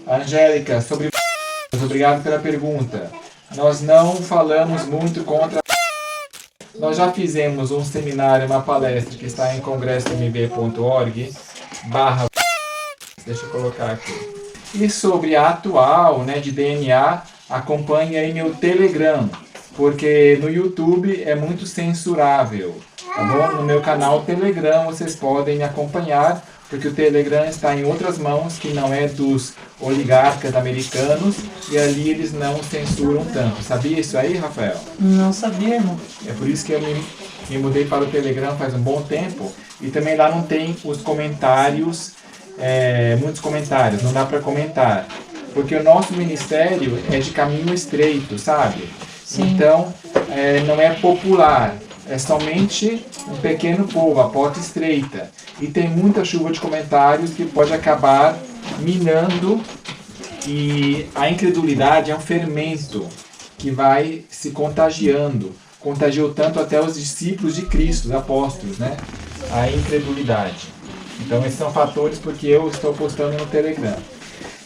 Angélica, sobre obrigado pela pergunta. Nós não falamos muito contra. Nós já fizemos um seminário, uma palestra que está em congressomb.org barra. Deixa eu colocar aqui. E sobre a atual, né, de DNA, acompanhe aí meu Telegram, porque no YouTube é muito censurável, tá bom? No meu canal Telegram vocês podem me acompanhar, porque o Telegram está em outras mãos que não é dos oligarcas americanos e ali eles não censuram tanto. Sabia isso aí, Rafael? Não sabia, irmão. É por isso que eu me mudei para o Telegram faz um bom tempo e também lá não tem os comentários, muitos comentários, não dá para comentar. Porque o nosso ministério é de caminho estreito, sabe? Sim. Então, não é popular. É somente um pequeno povo, a porta estreita. E tem muita chuva de comentários que pode acabar minando. E a incredulidade é um fermento que vai se contagiando. Contagiou tanto até os discípulos de Cristo, os apóstolos, né? A incredulidade. Então, esses são fatores porque eu estou postando no Telegram.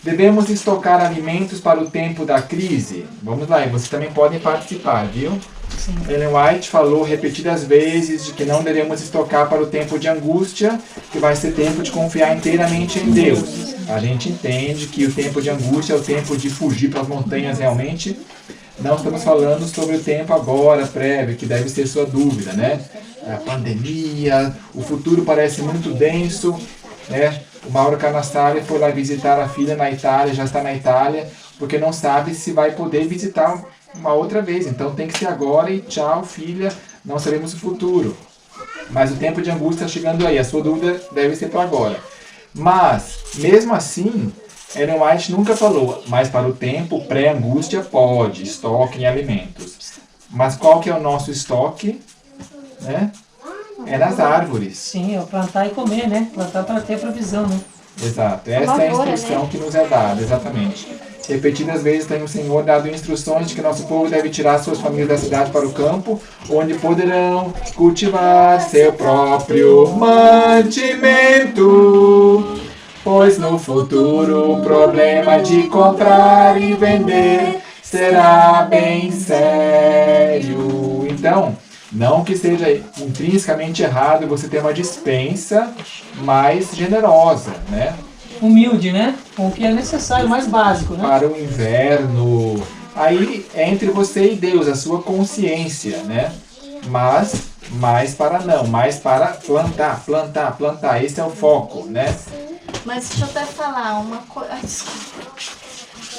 Devemos estocar alimentos para o tempo da crise? Vamos lá, e vocês também podem participar, viu? Sim. Ellen White falou repetidas vezes de que não devemos estocar para o tempo de angústia, que vai ser tempo de confiar inteiramente em Deus. A gente entende que o tempo de angústia é o tempo de fugir para as montanhas realmente. Não estamos falando sobre o tempo agora, prévio, que deve ser sua dúvida, né? A pandemia, o futuro parece muito denso, né? O Mauro Canassari foi lá visitar a filha na Itália, já está na Itália, porque não sabe se vai poder visitar uma outra vez. Então tem que ser agora e tchau, filha, não sabemos o futuro. Mas o tempo de angústia está chegando aí, a sua dúvida deve ser para agora. Mas, mesmo assim, Ellen White nunca falou, mas para o tempo pré-angústia pode, estoque em alimentos. Mas qual que é o nosso estoque? Né? É nas árvores. Sim, é plantar e comer, né? Plantar para ter provisão, né? Exato, essa é a instrução que nos é dada, exatamente. Repetidas vezes tem o Senhor dado instruções de que nosso povo deve tirar suas famílias da cidade para o campo, onde poderão cultivar seu próprio mantimento. Pois no futuro o problema de comprar e vender será bem sério. Então, não que seja intrinsecamente errado você ter uma despensa mais generosa, né? Humilde, né? Com o que é necessário, o mais básico, né? Para o inverno. Aí é entre você e Deus, a sua consciência, né? Mas mais para não, mais para plantar, plantar, plantar. Esse é o foco, né? Mas deixa eu até falar uma coisa. Desculpa.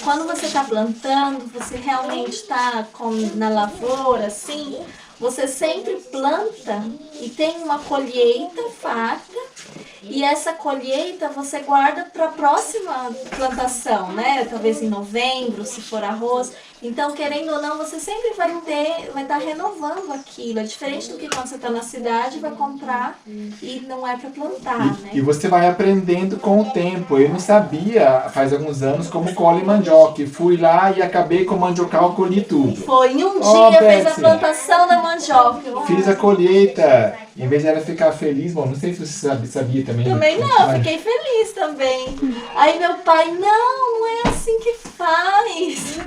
Quando você está plantando, você realmente está na lavoura, assim, você sempre planta e tem uma colheita farta. E essa colheita você guarda para a próxima plantação, né? Talvez em novembro, se for arroz. Então, querendo ou não, você sempre vai estar renovando aquilo. É diferente do que quando você está na cidade, vai comprar e não é para plantar, né? E você vai aprendendo com o tempo. Eu não sabia, faz alguns anos, como colhe mandioca. Fui lá e acabei com o mandiocal, colhi tudo. Foi, em um dia fez a plantação da mandioca. Fiz a colheita. Em vez de ela ficar feliz, bom, não sei se você sabia também. Também não, fiquei feliz também. Aí meu pai, não é assim que faz.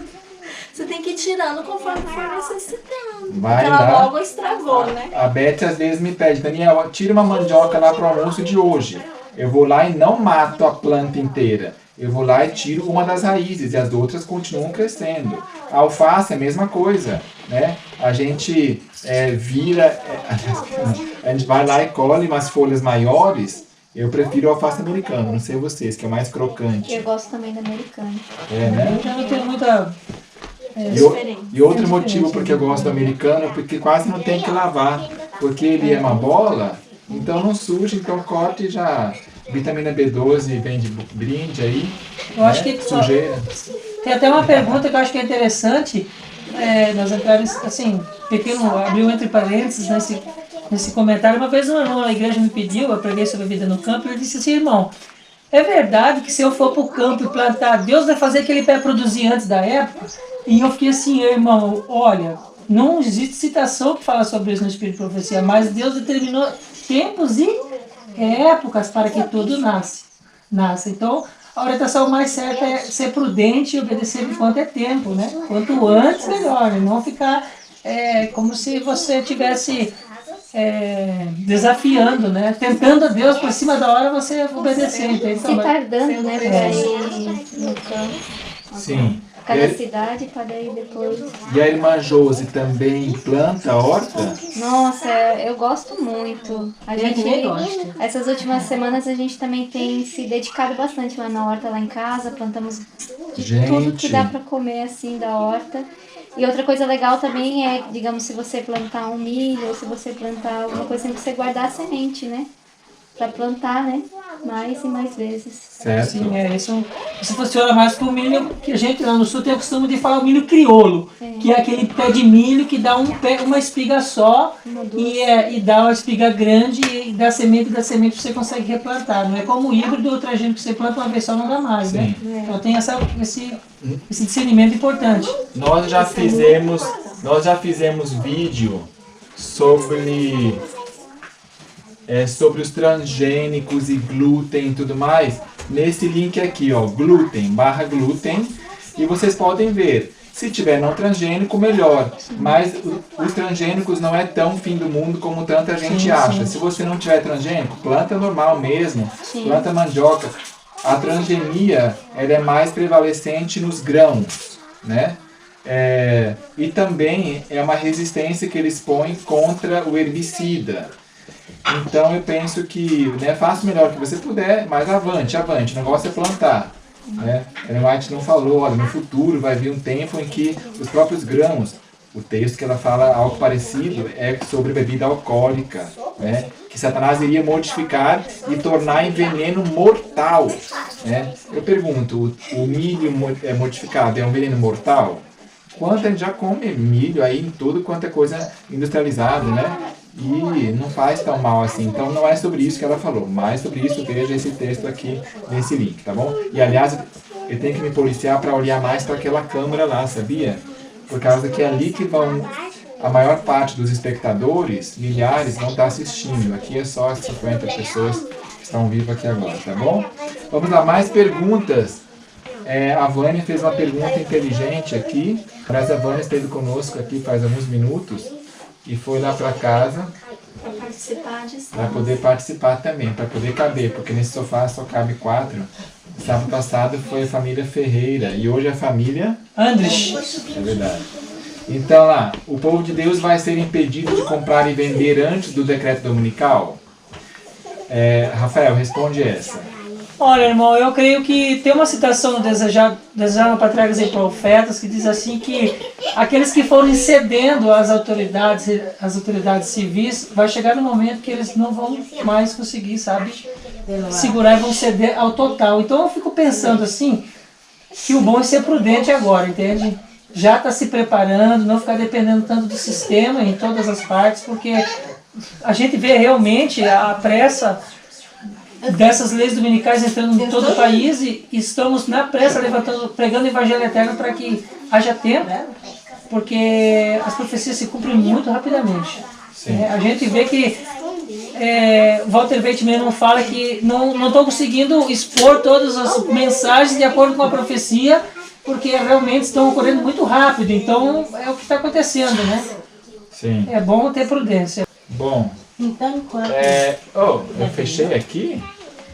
Você tem que ir tirando conforme for necessitando. Vai ela lá. logo estragou, né? A Beth às vezes me pede, Daniel, tira uma mandioca lá pro almoço de hoje. Eu vou lá e não mato a planta inteira. Eu vou lá e tiro uma das raízes e as outras continuam crescendo. A alface é a mesma coisa, né? A gente a gente vai lá e colhe umas folhas maiores. Eu prefiro o alface americano, não sei vocês, que é mais crocante. Eu gosto também da americana. É, né? Eu já não tenho muita... E outro motivo porque eu gosto do americano é porque quase não tem que lavar. Porque ele é uma bola, então não suja, então corta e já... Vitamina B12 vem de brinde aí. Eu acho que sujeira. Tem até uma pergunta que eu acho que é interessante. Nós entramos, assim, pequeno, abriu entre parênteses nesse comentário. Uma vez um irmão na igreja me pediu, eu preguei sobre a vida no campo, e ele disse assim, irmão, é verdade que se eu for para o campo e plantar, Deus vai fazer aquele pé produzir antes da época? E eu fiquei assim, irmão, olha, não existe citação que fala sobre isso no Espírito de Profecia, mas Deus determinou tempos e épocas para que tudo nasça. Então, a orientação mais certa é ser prudente e obedecer enquanto é tempo, né? Quanto antes, melhor. E não ficar como se você estivesse desafiando, né? Tentando a Deus por cima da hora você obedecer. Entende? Se tardando, né? Pra ir no campo. Sim. Cada cidade para daí depois. E a irmã Josi também planta horta? Nossa, eu gosto muito. A gente, essas últimas semanas a gente também tem se dedicado bastante lá na horta, lá em casa. Plantamos tudo que dá para comer assim da horta. E outra coisa legal também é, digamos, se você plantar um milho ou se você plantar alguma coisa, tem que você guardar a semente, né? Para plantar, né? Mais e mais vezes. Certo. Sim, isso funciona mais para o milho, que a gente lá no sul tem o costume de falar o milho crioulo, que é aquele pé de milho que dá uma espiga só e dá uma espiga grande e da semente você consegue replantar. Não é como o híbrido ou transgênico que você planta uma vez só não dá mais, né? Então tem esse discernimento importante. Nós já fizemos vídeo sobre os transgênicos e glúten e tudo mais, nesse link aqui, ó, glúten, e vocês podem ver, se tiver não transgênico, melhor, mas os transgênicos não é tão fim do mundo como tanta gente acha. Se você não tiver transgênico, planta normal mesmo, planta mandioca. A transgenia, ela é mais prevalecente nos grãos, né? E também é uma resistência que eles põem contra o herbicida. Então eu penso que faça o melhor que você puder, mas avante, o negócio é plantar. Né? Ellen White não falou, olha, no futuro vai vir um tempo em que os próprios grãos, o texto que ela fala algo parecido é sobre bebida alcoólica, né? Que Satanás iria modificar e tornar em veneno mortal. Né? Eu pergunto, o milho modificado é um veneno mortal? Quanto a gente já come milho aí em tudo quanto é coisa industrializada, né? E não faz tão mal assim. Então não é sobre isso que ela falou. Mais sobre isso, veja esse texto aqui nesse link, tá bom? E aliás, eu tenho que me policiar para olhar mais para aquela câmera lá, sabia? Por causa que é ali que vão a maior parte dos espectadores, milhares, vão estar assistindo. Aqui é só as 50 pessoas que estão vivas aqui agora, tá bom? Vamos lá, mais perguntas. A Vânia fez uma pergunta inteligente aqui. Mas a Vânia esteve conosco aqui faz alguns minutos e foi lá para casa para poder participar também, para poder caber, porque nesse sofá só cabe 4. Sábado passado foi a família Ferreira e hoje a família Andres. É verdade. Então lá, o povo de Deus vai ser impedido de comprar e vender antes do decreto dominical? Rafael, responde essa. Olha, irmão, eu creio que tem uma citação no Desejado Patriarcas e Profetas que diz assim que aqueles que forem cedendo às autoridades civis, vai chegar no momento que eles não vão mais conseguir, sabe, segurar e vão ceder ao total. Então eu fico pensando assim, que o bom é ser prudente agora, entende? Já está se preparando, não ficar dependendo tanto do sistema em todas as partes, porque a gente vê realmente a pressa dessas leis dominicais entrando em todo o país e estamos na pressa pregando o Evangelho Eterno para que haja tempo, porque as profecias se cumprem muito rapidamente. A gente vê que Walter Waite mesmo fala que não estão conseguindo expor todas as mensagens de acordo com a profecia, porque realmente estão ocorrendo muito rápido. Então é o que está acontecendo, né? Sim. É bom ter prudência. Bom. Então, enquanto... eu fechei aqui?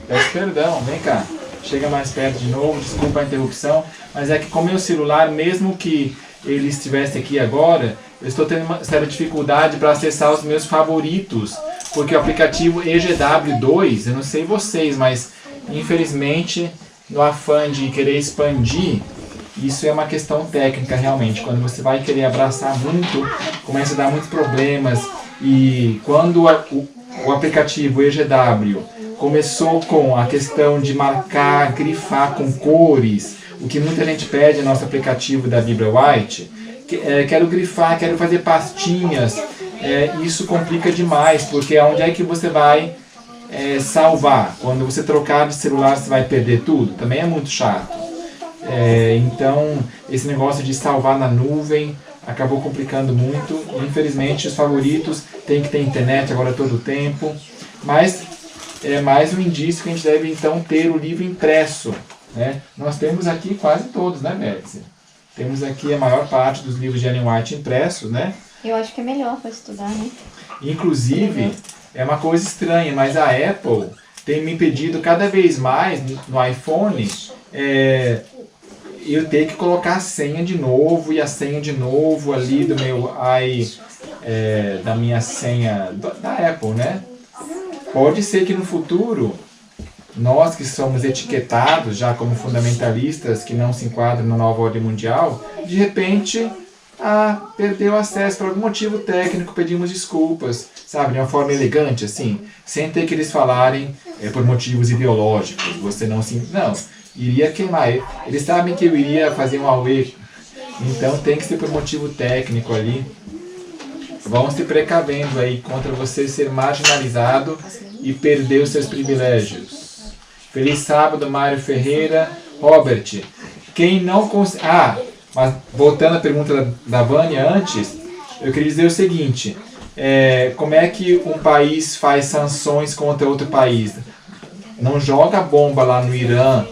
Peço perdão, vem cá. Chega mais perto de novo, desculpa a interrupção. Mas é que com o meu celular, mesmo que ele estivesse aqui agora, eu estou tendo uma certa dificuldade para acessar os meus favoritos. Porque o aplicativo EGW2, eu não sei vocês, mas infelizmente, no afã de querer expandir, isso é uma questão técnica realmente. Quando você vai querer abraçar muito, começa a dar muitos problemas. E quando o aplicativo EGW começou com a questão de marcar, grifar com cores, o que muita gente pede no nosso aplicativo da Bíblia White, quero grifar, quero fazer pastinhas, isso complica demais, porque onde é que você vai salvar? Quando você trocar de celular, você vai perder tudo? Também é muito chato. Então, esse negócio de salvar na nuvem acabou complicando muito. Infelizmente, os favoritos têm que ter internet agora todo o tempo. Mas é mais um indício que a gente deve, então, ter o livro impresso. né? Nós temos aqui quase todos, né, Betsy? Temos aqui a maior parte dos livros de Ellen White impressos, né? Eu acho que é melhor para estudar, né? Inclusive, é uma coisa estranha, mas a Apple tem me pedido cada vez mais no iPhone eu ter que colocar a senha de novo e a senha de novo ali do meu da minha senha da Apple, né? Pode ser que no futuro nós que somos etiquetados já como fundamentalistas que não se enquadram na nova ordem mundial, de repente perdeu acesso por algum motivo técnico, pedimos desculpas, sabe, de uma forma elegante, assim, sem ter que eles falarem por motivos ideológicos, você não se... Não, iria queimar. Eles sabem que eu iria fazer um auê, então tem que ser por motivo técnico ali. Vão se precavendo aí contra você ser marginalizado e perder os seus privilégios. Feliz sábado, Mário Ferreira. Robert, quem não consegue... mas voltando à pergunta da Vânia antes, eu queria dizer o seguinte, como é que um país faz sanções contra outro país? Não joga bomba lá no Irã,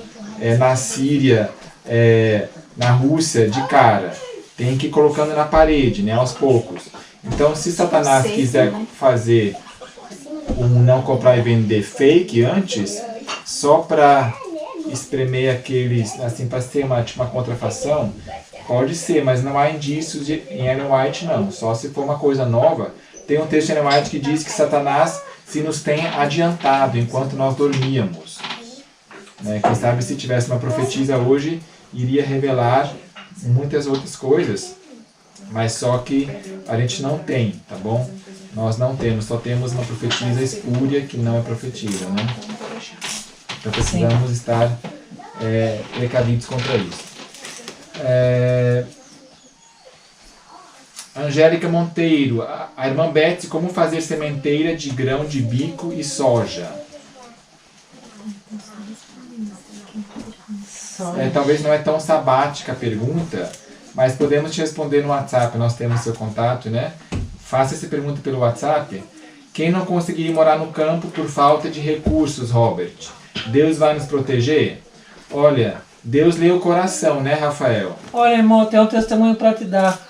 na Síria, na Rússia de cara. Tem que ir colocando na parede, né, aos poucos. Então, se Satanás quiser fazer não comprar e vender fake antes, só para espremer aqueles, assim, para ser uma contrafação, pode ser, mas não há indícios em Ellen White, não. Só se for uma coisa nova. Tem um texto em Ellen White que diz que Satanás se nos tem adiantado enquanto nós dormíamos. Né? Quem sabe se tivesse uma profetisa hoje, iria revelar muitas outras coisas, mas só que a gente não tem, tá bom? Nós não temos, só temos uma profetisa espúria que não é profetisa, né? Então precisamos estar precavidos contra isso. Angélica Monteiro, a irmã Betsy, como fazer sementeira de grão de bico e soja? Talvez não é tão sabática a pergunta, mas podemos te responder no WhatsApp, nós temos seu contato, né? Faça essa pergunta pelo WhatsApp. Quem não conseguir morar no campo por falta de recursos, Robert? Deus vai nos proteger? Olha, Deus lê o coração, né, Rafael? Olha, irmão, tem um testemunho para te dar.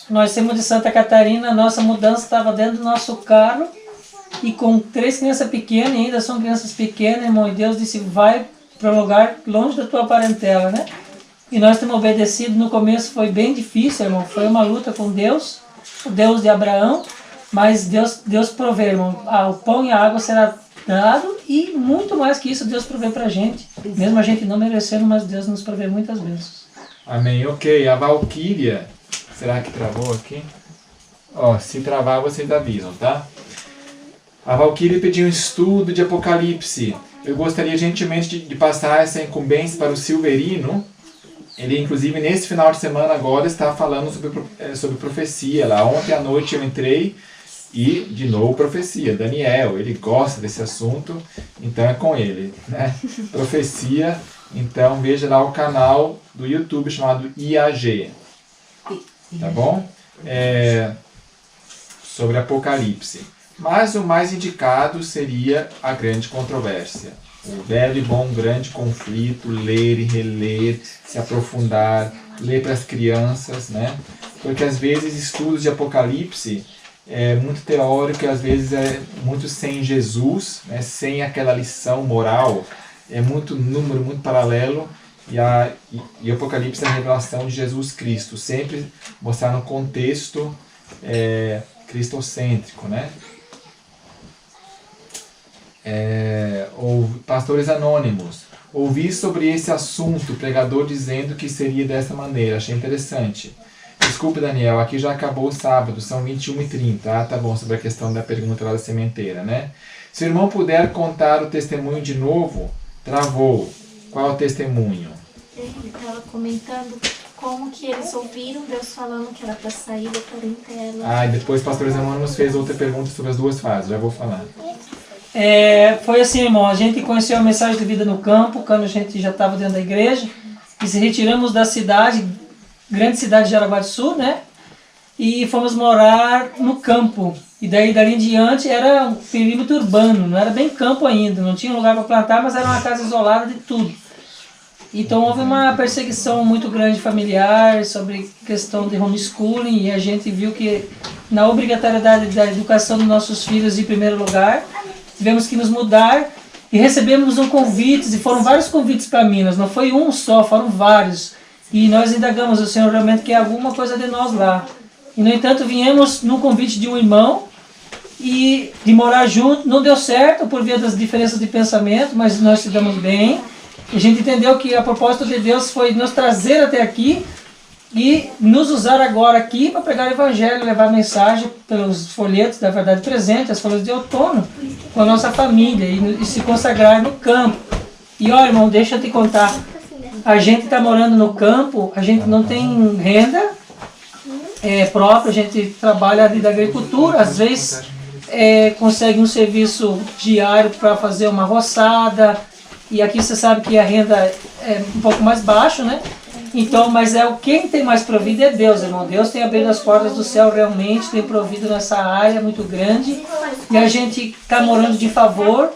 Nós temos de Santa Catarina, a nossa mudança estava dentro do nosso carro e com 3 crianças pequenas, e ainda são crianças pequenas, irmão, e Deus disse, vai para um lugar longe da tua parentela, né? E nós temos obedecido. No começo foi bem difícil, irmão, foi uma luta com Deus, o Deus de Abraão, mas Deus provê, irmão, o pão e a água será dado e muito mais que isso Deus provê pra gente, mesmo a gente não merecendo, mas Deus nos provê muitas vezes. Amém, ok. A Valquíria, será que travou aqui? Se travar vocês avisam, tá? A Valquíria pediu um estudo de Apocalipse. Eu gostaria gentilmente de passar essa incumbência para o Silverino. Ele, inclusive, nesse final de semana agora está falando sobre profecia. Lá ontem à noite eu entrei e, de novo, profecia. Daniel, ele gosta desse assunto, então é com ele, né? Profecia, então veja lá o canal do YouTube chamado IAG. Tá bom? Sobre Apocalipse. Mas o mais indicado seria a grande controvérsia. O velho e bom grande conflito, ler e reler, se aprofundar, ler para as crianças, né? Porque às vezes estudos de Apocalipse é muito teórico e às vezes é muito sem Jesus, né? Sem aquela lição moral, é muito número, muito paralelo, e o Apocalipse é a revelação de Jesus Cristo, sempre mostrar no contexto cristocêntrico, né? Pastores Anônimos, ouvi sobre esse assunto, o pregador dizendo que seria dessa maneira, achei interessante. Desculpe, Daniel, aqui já acabou o sábado, são 21h30, tá bom, sobre a questão da pergunta lá da sementeira, né? Se o irmão puder contar o testemunho de novo, travou. Qual é o testemunho? Ele estava comentando como que eles ouviram Deus falando que era para sair da parentela. E depois Pastores Anônimos fez outra pergunta sobre as duas fases, já vou falar. Foi assim, irmão, a gente conheceu a mensagem de vida no campo, quando a gente já estava dentro da igreja, e se retiramos da cidade, grande cidade de Jaraguá do Sul, né? E fomos morar no campo. E dali em diante era um perímetro urbano, não era bem campo ainda, não tinha lugar para plantar, mas era uma casa isolada de tudo. Então houve uma perseguição muito grande familiar sobre questão de homeschooling, e a gente viu que na obrigatoriedade da educação dos nossos filhos em primeiro lugar, tivemos que nos mudar e recebemos convites, e foram vários convites para Minas, não foi um só, foram vários. E nós indagamos, o Senhor realmente quer alguma coisa de nós lá. E no entanto viemos no convite de um irmão, e de morar junto, não deu certo por via das diferenças de pensamento, mas nós se damos bem. A gente entendeu que a proposta de Deus foi nos trazer até aqui e nos usar agora aqui para pregar o evangelho, levar a mensagem pelos folhetos da verdade presente, as folhas de outono, com a nossa família e se consagrar no campo. E olha, irmão, deixa eu te contar, a gente está morando no campo, a gente não tem renda própria, a gente trabalha ali da agricultura, às vezes consegue um serviço diário para fazer uma roçada, e aqui você sabe que a renda é um pouco mais baixa, né? Então, mas quem tem mais provido é Deus, irmão. Deus tem abrido as portas do céu, realmente tem provido nessa área muito grande, e a gente está morando de favor.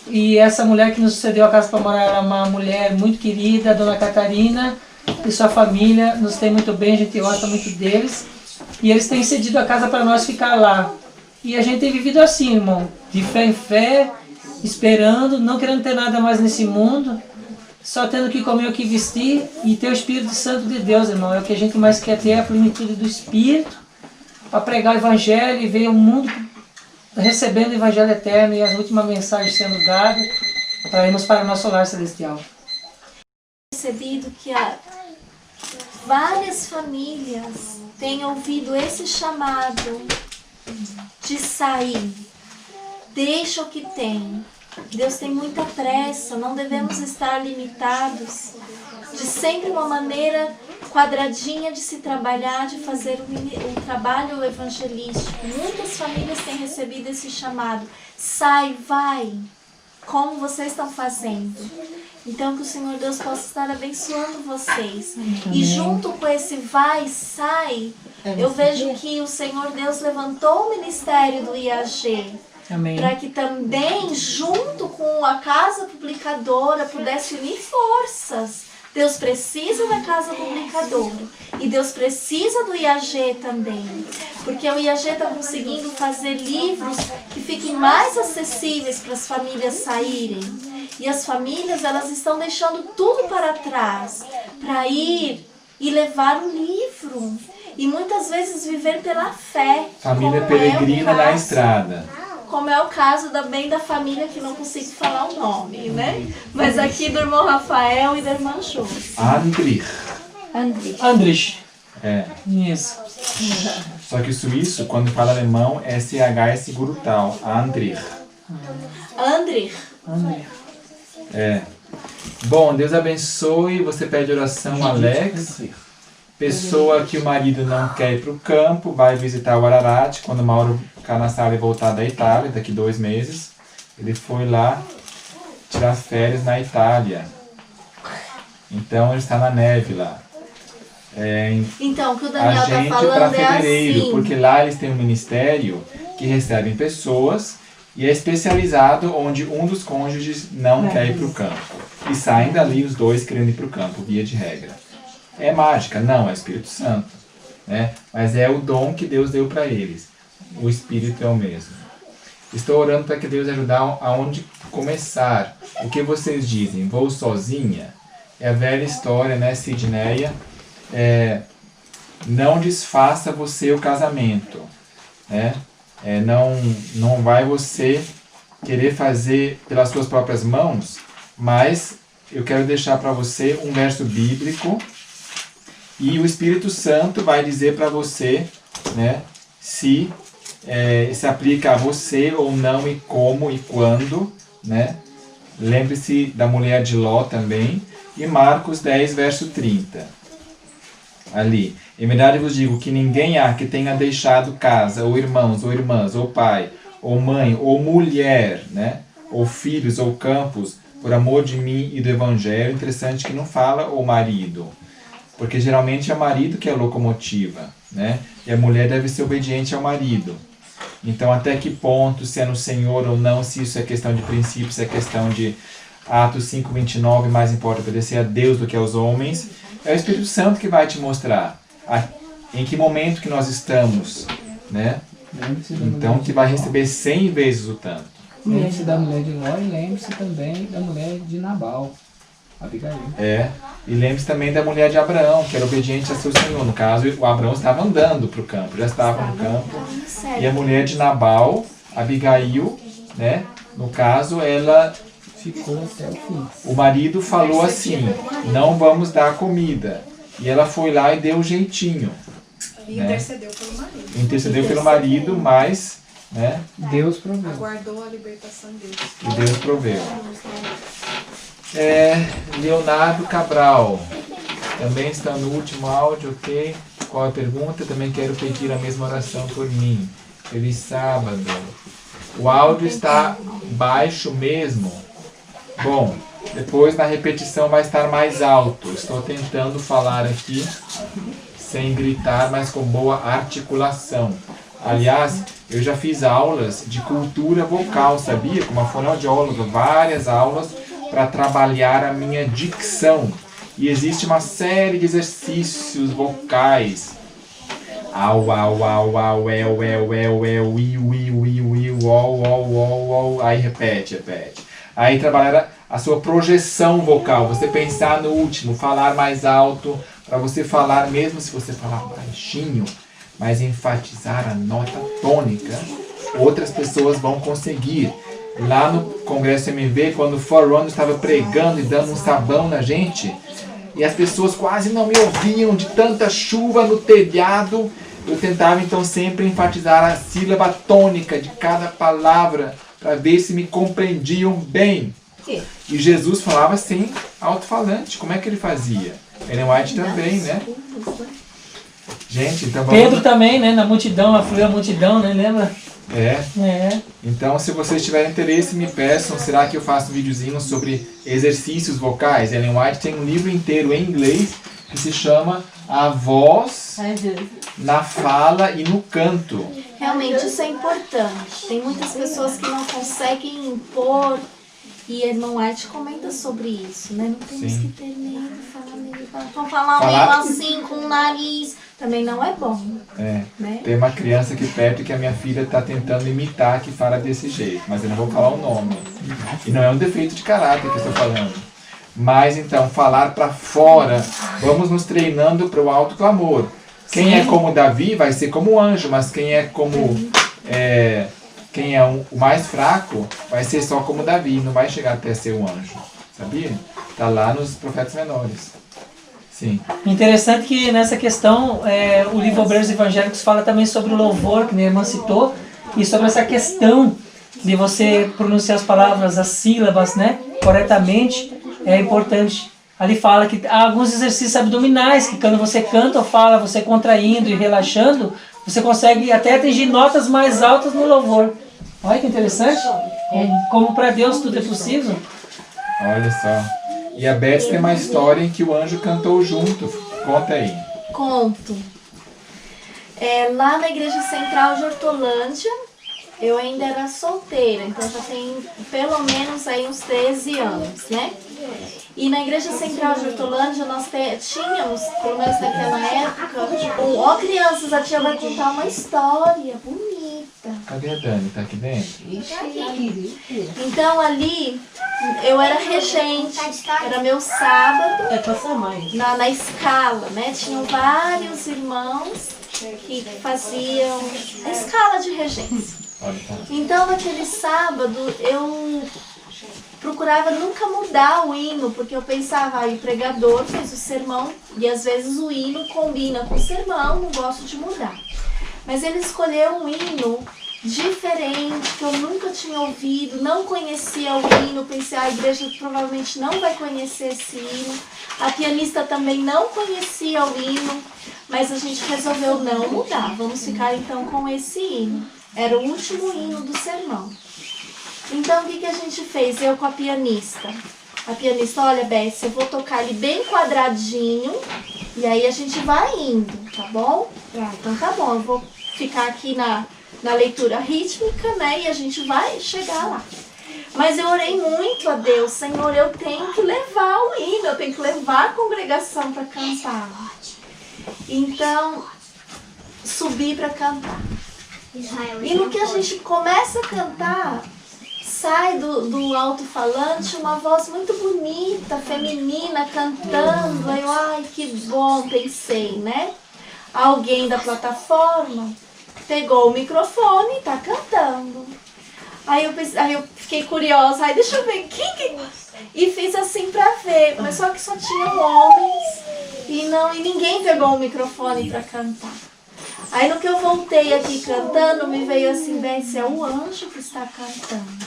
E essa mulher que nos cedeu a casa para morar é uma mulher muito querida, a dona Catarina, e sua família nos tem muito bem, a gente gosta muito deles, e eles têm cedido a casa para nós ficar lá. E a gente tem vivido assim, irmão, de fé em fé, esperando, não querendo ter nada mais nesse mundo, só tendo que comer o que vestir e ter o Espírito Santo de Deus, irmão. É o que a gente mais quer ter, a plenitude do Espírito, para pregar o Evangelho e ver o mundo recebendo o Evangelho eterno e as últimas mensagens sendo dadas para irmos para o nosso lar celestial. Percebido que várias famílias têm ouvido esse chamado de sair. Deixa o que tem. Deus tem muita pressa, não devemos estar limitados de sempre uma maneira quadradinha de se trabalhar, de fazer o trabalho evangelístico. Muitas famílias têm recebido esse chamado. Sai, vai, como vocês estão fazendo. Então que o Senhor Deus possa estar abençoando vocês. Amém. E junto com esse vai, sai, eu vejo que o Senhor Deus levantou o ministério do IAG. Para que também, junto com a casa publicadora, pudesse unir forças. Deus precisa da casa publicadora e Deus precisa do IAG também, porque o IAG está conseguindo fazer livros que fiquem mais acessíveis para as famílias saírem. E as famílias, elas estão deixando tudo para trás para ir e levar o livro. E muitas vezes viver pela fé. Família peregrina na estrada. Como é o caso também da família que não consigo falar o nome, né? Mas aqui do irmão Rafael e da irmã Josi. Andrich. Isso. Só que o suíço, quando fala alemão, SH é seguro tal. Andrich. Bom, Deus abençoe. Você pede oração, Alex. Pessoa que o marido não quer ir para o campo, vai visitar o Ararat, quando Mauro Canassale voltar da Itália, daqui 2 meses. Ele foi lá tirar férias na Itália. Então ele está na neve lá. Então, o que o Daniel está falando para fevereiro, assim. porque lá eles têm um ministério que recebem pessoas e é especializado onde um dos cônjuges não quer ir para o campo. E saem dali os dois querendo ir para o campo, via de regra. É mágica? Não, é Espírito Santo, né? Mas é o dom que Deus deu para eles. O Espírito é o mesmo. Estou orando para que Deus ajude aonde começar. O que vocês dizem? Vou sozinha? É a velha história, né, Sidneia? Não desfaça você o casamento, né? Não vai você querer fazer pelas suas próprias mãos, mas eu quero deixar para você um verso bíblico. E o Espírito Santo vai dizer para você, né, se aplica a você ou não, e como e quando, né? Lembre-se da mulher de Ló também. E Marcos 10, verso 30. Ali. Em verdade vos digo que ninguém há que tenha deixado casa, ou irmãos, ou irmãs, ou pai, ou mãe, ou mulher, né? Ou filhos, ou campos, por amor de mim e do Evangelho. Interessante que não fala o marido. Porque geralmente é o marido que é a locomotiva, né? E a mulher deve ser obediente ao marido. Então, até que ponto, se é no Senhor ou não, se isso é questão de princípio, se é questão de Atos 5:29, mais importa obedecer a Deus do que aos homens. É o Espírito Santo que vai te mostrar em que momento que nós estamos, né? Então, que vai receber 100 vezes o tanto. Lembre-se da mulher de Ló e lembre-se também da mulher de Nabal, Abigail. E lembre-se também da mulher de Abraão, que era obediente a seu senhor. No caso, o Abraão estava andando para o campo, já estava no campo. E a mulher de Nabal, Abigail, né? No caso, ela ficou até o fim. O marido falou assim, não vamos dar comida. E ela foi lá e deu um jeitinho. E intercedeu pelo marido. Intercedeu pelo marido, mas, né? Deus proveu. Aguardou a libertação dele. E Deus proveu. Leonardo Cabral. Também está no último áudio, ok? Qual a pergunta? Também quero pedir a mesma oração por mim. Feliz sábado. O áudio está baixo mesmo? Bom, depois na repetição vai estar mais alto. Estou tentando falar aqui sem gritar, mas com boa articulação. Aliás, eu já fiz aulas de cultura vocal, sabia? Com uma fonoaudióloga, várias aulas para trabalhar a minha dicção. E existe uma série de exercícios vocais. Au, au, au, au, aí repete. Aí trabalhar a sua projeção vocal, você pensar no último, falar mais alto, para você falar, mesmo se você falar baixinho, mas enfatizar a nota tônica, outras pessoas vão conseguir. Lá no Congresso MV, quando o Forerunner estava pregando e dando um sabão na gente, e as pessoas quase não me ouviam de tanta chuva no telhado, eu tentava então sempre enfatizar a sílaba tônica de cada palavra, para ver se me compreendiam bem. E Jesus falava sem alto-falante. Como é que ele fazia? Ellen White também, né? Gente, então vamos... Pedro também, né? Na multidão, afluiu a multidão, né? Lembra? Então, se vocês tiverem interesse, me peçam. Será que eu faço um videozinho sobre exercícios vocais? Ellen White tem um livro inteiro em inglês que se chama A Voz na Fala e no Canto. Realmente, isso é importante. Tem muitas pessoas que não conseguem impor, e irmão White comenta sobre isso, né? Não temos que ter medo, falar meio. Vão falar meio assim, com o nariz. Também não é bom. Né? Tem uma criança aqui perto que a minha filha está tentando imitar, que fala desse jeito, mas eu não vou falar o nome. E não é um defeito de caráter que eu estou falando. Mas então, falar para fora, vamos nos treinando para o alto clamor. Quem é como Davi vai ser como o anjo, mas quem é como o mais fraco vai ser só como Davi, não vai chegar até ser um anjo. Sabia? Está lá nos profetas menores. Sim. Interessante que nessa questão o livro Obreiros Evangélicos fala também sobre o louvor, que a minha irmã citou, e sobre essa questão de você pronunciar as palavras, as sílabas, né, corretamente, é importante. Ali fala que há alguns exercícios abdominais, que quando você canta ou fala, você contraindo e relaxando, você consegue até atingir notas mais altas no louvor. Olha que interessante. Como para Deus tudo é possível. Olha só. E a Beth tem uma história em que o anjo cantou junto. Conta aí. Conto. Lá na Igreja Central de Hortolândia, eu ainda era solteira, então já tem pelo menos aí uns 13 anos, né? E na Igreja Central de Hortolândia nós tínhamos, pelo menos naquela época, crianças, a tia vai contar uma história bonita. Cadê a Dani? Tá aqui dentro? Então ali eu era regente, era meu sábado na escala, né? Tinham vários irmãos que faziam a escala de regência. Então naquele sábado eu procurava nunca mudar o hino, porque eu pensava, o pregador fez o sermão e às vezes o hino combina com o sermão, não gosto de mudar. Mas ele escolheu um hino diferente, que eu nunca tinha ouvido, não conhecia o hino, pensei, a igreja provavelmente não vai conhecer esse hino. A pianista também não conhecia o hino, mas a gente resolveu não mudar, vamos ficar então com esse hino. Era o último hino do sermão. Então o que a gente fez? Eu com a pianista. A pianista, olha, Beth, eu vou tocar ele bem quadradinho e aí a gente vai indo, tá bom? Então tá bom, eu vou ficar aqui na leitura rítmica, né? E a gente vai chegar lá. Mas eu orei muito a Deus, Senhor, eu tenho que levar o hino, eu tenho que levar a congregação para cantar. Então, subi para cantar. E no que a gente começa a cantar, sai do alto-falante uma voz muito bonita, feminina, cantando. Aí eu, ai, que bom, pensei, né? Alguém da plataforma pegou o microfone e tá cantando. Aí eu fiquei curiosa, aí deixa eu ver quem. E fiz assim pra ver, mas só que só tinham homens e ninguém pegou o microfone pra cantar. Aí no que eu voltei aqui cantando, me veio assim, Betsy, é o anjo que está cantando.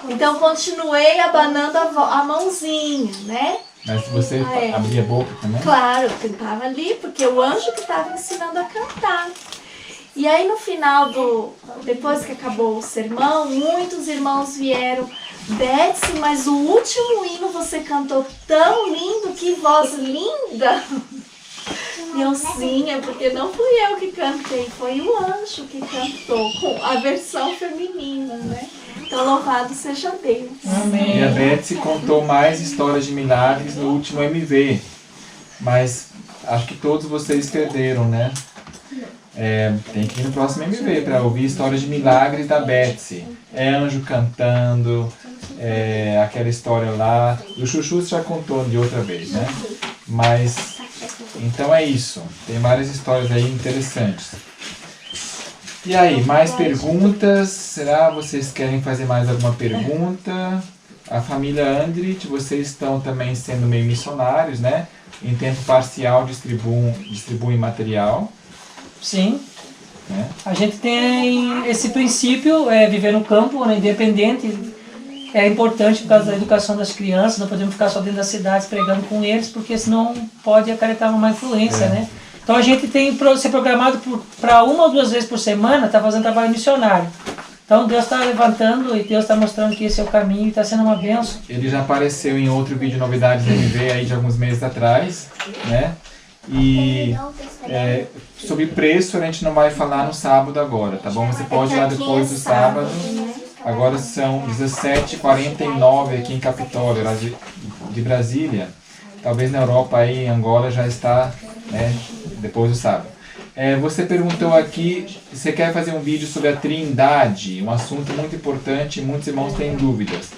Então continuei abanando a mãozinha, né? Mas você abria a boca também? Claro, eu tentava ali, porque o anjo que estava ensinando a cantar. E aí no final depois que acabou o sermão, muitos irmãos vieram, Betsy, mas o último hino você cantou tão lindo, que voz linda! E eu, sim, é porque não fui eu que cantei, foi o anjo que cantou, com a versão feminina, né? Então louvado seja Deus. Amém. E a Betsy contou mais histórias de milagres no último MV, mas acho que todos vocês perderam, né? Tem que ir no próximo MV para ouvir histórias de milagres da Betsy. Anjo cantando, aquela história lá. O Chuchu já contou de outra vez, né? Mas, então é isso. Tem várias histórias aí interessantes. E aí, mais perguntas? Será que vocês querem fazer mais alguma pergunta? A família Andrit, vocês estão também sendo meio missionários, né? Em tempo parcial distribuem material. Sim. A gente tem esse princípio, viver no campo, né, independente, é importante por causa da educação das crianças, não podemos ficar só dentro das cidades pregando com eles, porque senão pode acarretar uma má influência, né? Então a gente tem ser programado para 1 ou 2 vezes por semana, tá fazendo trabalho missionário. Então Deus está levantando e Deus está mostrando que esse é o caminho e está sendo uma bênção. Ele já apareceu em outro vídeo Novidades do MV aí de alguns meses atrás, né? E sobre preço a gente não vai falar no sábado agora, tá bom? Você pode ir lá depois do sábado. Agora são 17h49 aqui em Capitólio, de Brasília. Talvez na Europa aí, em Angola já está, né, depois do sábado. Você perguntou aqui, você quer fazer um vídeo sobre a Trindade, um assunto muito importante, muitos irmãos têm dúvidas.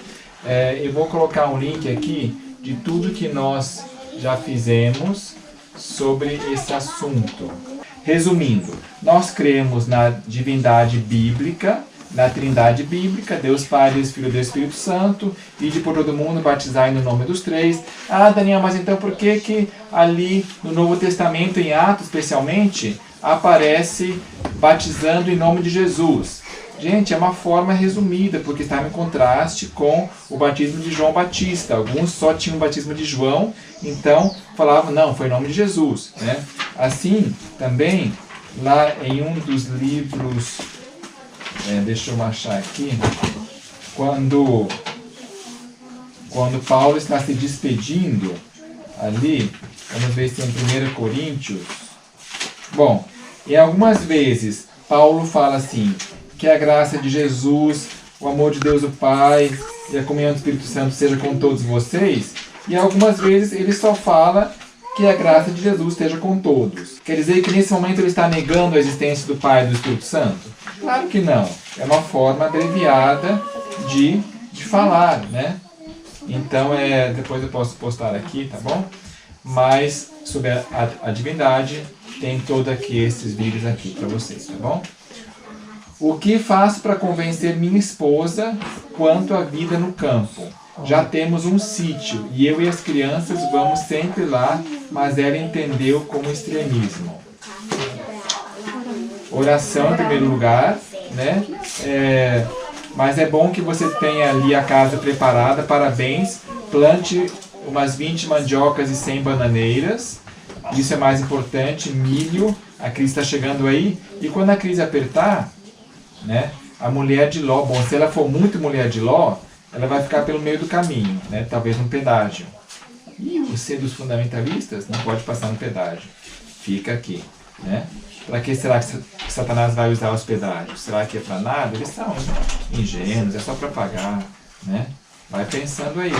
Eu vou colocar um link aqui de tudo que nós já fizemos sobre esse assunto. Resumindo, nós cremos na divindade bíblica, na Trindade bíblica, Deus Pai, Deus Filho e Deus Espírito Santo, ide por todo mundo, batizai no nome dos três. Ah, Daniel, mas então por que ali no Novo Testamento, em Atos especialmente, aparece batizando em nome de Jesus? Gente, é uma forma resumida, porque estava em contraste com o batismo de João Batista. Alguns só tinham o batismo de João, então falavam, não, foi em nome de Jesus, né? Assim, também, lá em um dos livros, deixa eu achar aqui, quando Paulo está se despedindo, ali, vamos ver se tem 1 Coríntios. Bom, e algumas vezes Paulo fala assim, que a graça de Jesus, o amor de Deus o Pai e a comunhão do Espírito Santo seja com todos vocês. E algumas vezes ele só fala que a graça de Jesus esteja com todos. Quer dizer que nesse momento ele está negando a existência do Pai e do Espírito Santo? Claro que não. É uma forma abreviada de falar, né? Então, depois eu posso postar aqui, tá bom? Mas sobre a divindade, tem todos aqui esses vídeos aqui para vocês, tá bom? O que faço para convencer minha esposa quanto à vida no campo? Já temos um sítio e eu e as crianças vamos sempre lá, mas ela entendeu como extremismo. Oração em primeiro lugar, né? Mas é bom que você tenha ali a casa preparada, parabéns. Plante umas 20 mandiocas e 100 bananeiras. Isso é mais importante, milho. A crise está chegando aí. E quando a crise apertar, né, a mulher de Ló, bom, se ela for muito mulher de Ló, ela vai ficar pelo meio do caminho, né, talvez num pedágio. E você dos fundamentalistas não pode passar no pedágio. Fica aqui. né? Para que será que Satanás vai usar os pedágios? Será que é para nada? Eles são ingênuos, é só para pagar, né? Vai pensando aí.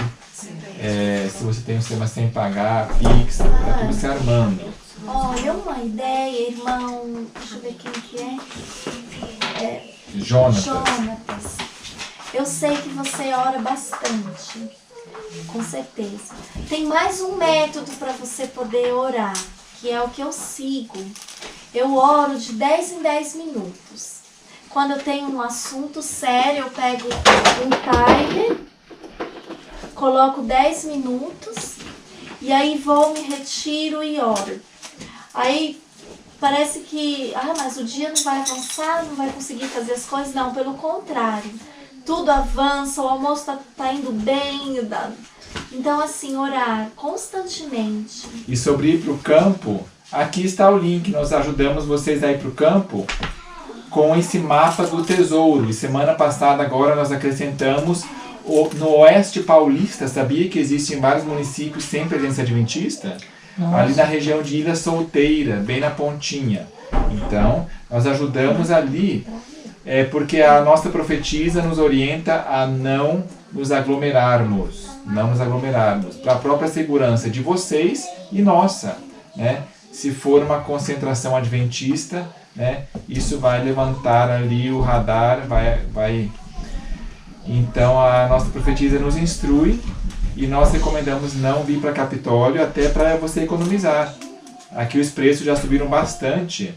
Se você tem um sistema sem pagar, Pix, para tudo se armando. Olha, uma ideia, irmão. Deixa eu ver quem que é. Jonatas. Eu sei que você ora bastante. Com certeza. Tem mais um método para você poder orar, que é o que eu sigo. Eu oro de 10 em 10 minutos. Quando eu tenho um assunto sério, eu pego um timer, coloco 10 minutos e aí me retiro e oro. Aí parece que, mas o dia não vai avançar, não vai conseguir fazer as coisas. Não, pelo contrário. Tudo avança, o almoço tá indo bem. Então, assim, orar constantemente. E sobre ir para o campo, aqui está o link. Nós ajudamos vocês a ir para o campo com esse mapa do tesouro. E semana passada, agora, nós acrescentamos no Oeste Paulista. Sabia que existem vários municípios sem presença adventista? Nossa. Ali na região de Ilha Solteira, bem na pontinha. Então, nós ajudamos ali, porque a nossa profetisa nos orienta a não nos aglomerarmos. Não nos aglomerarmos. Para a própria segurança de vocês e nossa, né? Se for uma concentração adventista, né? Isso vai levantar ali o radar, vai. Então, a nossa profetisa nos instrui. E nós recomendamos não vir para Capitólio, até para você economizar. Aqui os preços já subiram bastante.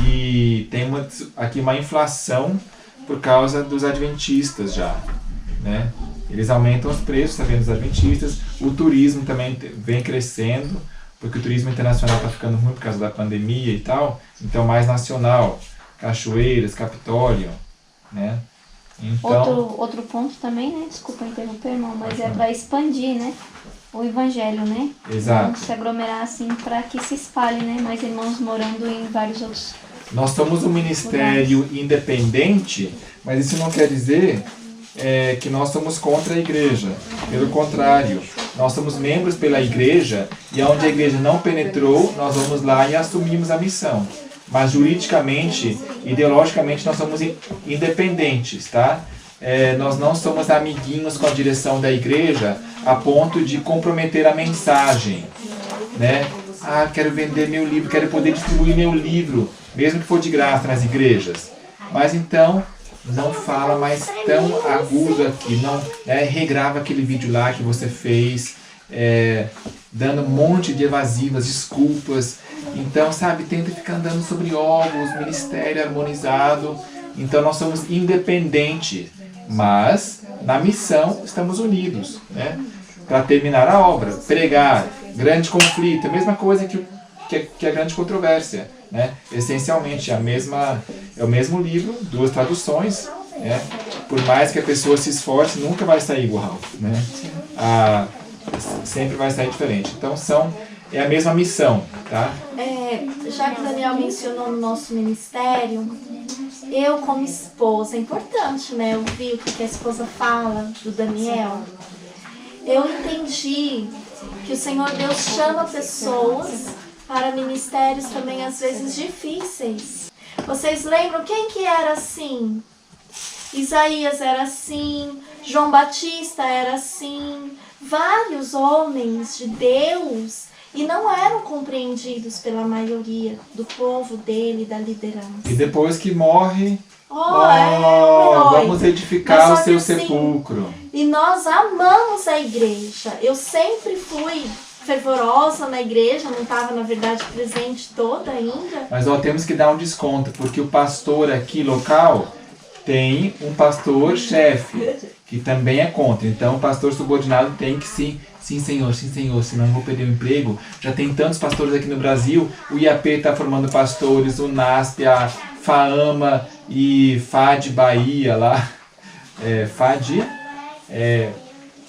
E tem aqui uma inflação por causa dos adventistas já, né? Eles aumentam os preços, tá vendo, dos adventistas. O turismo também vem crescendo, porque o turismo internacional está ficando ruim por causa da pandemia e tal. Então, mais nacional. Cachoeiras, Capitólio, né? Então, outro ponto também, né? Desculpa interromper, irmão, mas é para expandir, né? O evangelho, né? Exato. Não se aglomerar assim para que se espalhe, né? Mais irmãos morando em vários outros. Nós somos um ministério independente, mas isso não quer dizer que nós somos contra a igreja. Pelo contrário, nós somos membros pela igreja e onde a igreja não penetrou, nós vamos lá e assumimos a missão. Mas juridicamente, ideologicamente, nós somos independentes, tá? Nós não somos amiguinhos com a direção da igreja a ponto de comprometer a mensagem, né? Quero vender meu livro, quero poder distribuir meu livro, mesmo que for de graça nas igrejas. Mas então, não fala mais tão agudo aqui, não regrava aquele vídeo lá que você fez, dando um monte de evasivas, desculpas. Então, sabe, tenta ficar andando sobre ovos, ministério harmonizado. Então, nós somos independentes, mas na missão estamos unidos, né? Para terminar a obra, pregar, grande conflito, a mesma coisa que a grande controvérsia, né? Essencialmente, é o mesmo livro, 2 traduções, né? Por mais que a pessoa se esforce, nunca vai sair igual, né? Sempre vai sair diferente. Então, é a mesma missão, tá? Já que o Daniel mencionou no nosso ministério, eu como esposa, é importante, né? Ouvir o que a esposa fala do Daniel. Eu entendi que o Senhor Deus chama pessoas para ministérios também às vezes difíceis. Vocês lembram quem que era assim? Isaías era assim, João Batista era assim, vários homens de Deus. E não eram compreendidos pela maioria do povo dele, da liderança. E depois que morre, vamos edificar o seu sepulcro. E nós amamos a igreja. Eu sempre fui fervorosa na igreja, não estava, na verdade, presente toda ainda. Mas temos que dar um desconto, porque o pastor aqui local tem um pastor chefe, que também é contra. Então o pastor subordinado tem que sim senhor, senão eu vou perder o emprego. Já tem tantos pastores aqui no Brasil, o IAP está formando pastores, o NASP, a FAAMA e FAD Bahia lá,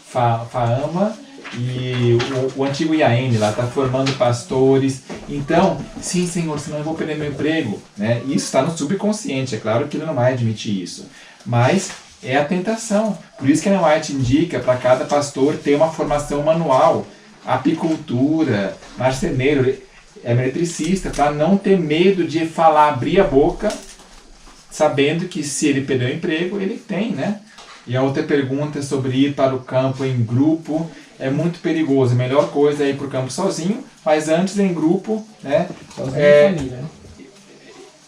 FAAMA e o antigo IAN lá está formando pastores. Então, sim senhor, senão eu vou perder meu emprego, né? Isso está no subconsciente, é claro que ele não vai admitir isso, mas é a tentação. Por isso que a Ellen White indica para cada pastor ter uma formação manual, apicultura, marceneiro. é meretricista, para não ter medo de falar, abrir a boca, sabendo que se ele perder o emprego, ele tem, né? E a outra pergunta é sobre ir para o campo em grupo. É muito perigoso. A melhor coisa é ir para o campo sozinho, mas antes em grupo, né? Sozinho em família, né?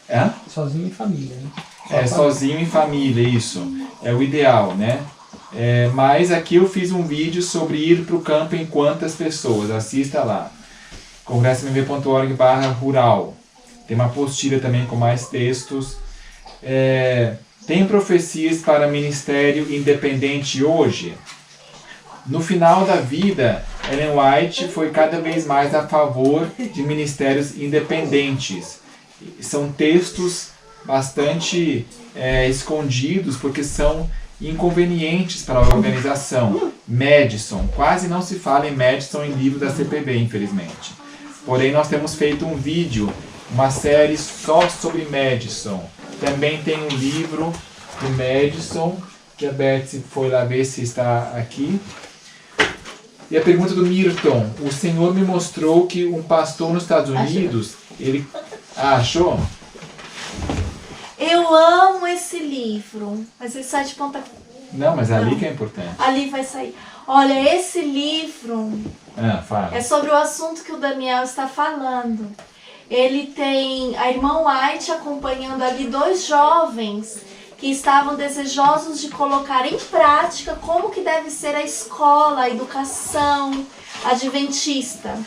É? Sozinho em família, né? Sozinho em família, isso. É o ideal, né? Mas aqui eu fiz um vídeo sobre ir para o campo em quantas pessoas. Assista lá. congressomv.org/rural. Tem uma apostila também com mais textos. Tem profecias para ministério independente hoje? No final da vida, Ellen White foi cada vez mais a favor de ministérios independentes. São textos bastante escondidos, porque são inconvenientes para a organização. Madison, quase não se fala em Madison em livro da CPB, infelizmente. Porém, nós temos feito um vídeo, uma série só sobre Madison. Também tem um livro do Madison, que a Betsy foi lá ver se está aqui. E a pergunta do Milton: o Senhor me mostrou que um pastor nos Estados Unidos, ele... achou? Eu amo esse livro, mas ele sai de ponta... Não, mas ali que é importante. Ali vai sair. Olha, esse livro Fala. é sobre o assunto que o Daniel está falando. Ele tem a irmã White acompanhando ali 2 jovens que estavam desejosos de colocar em prática como que deve ser a escola, a educação adventista.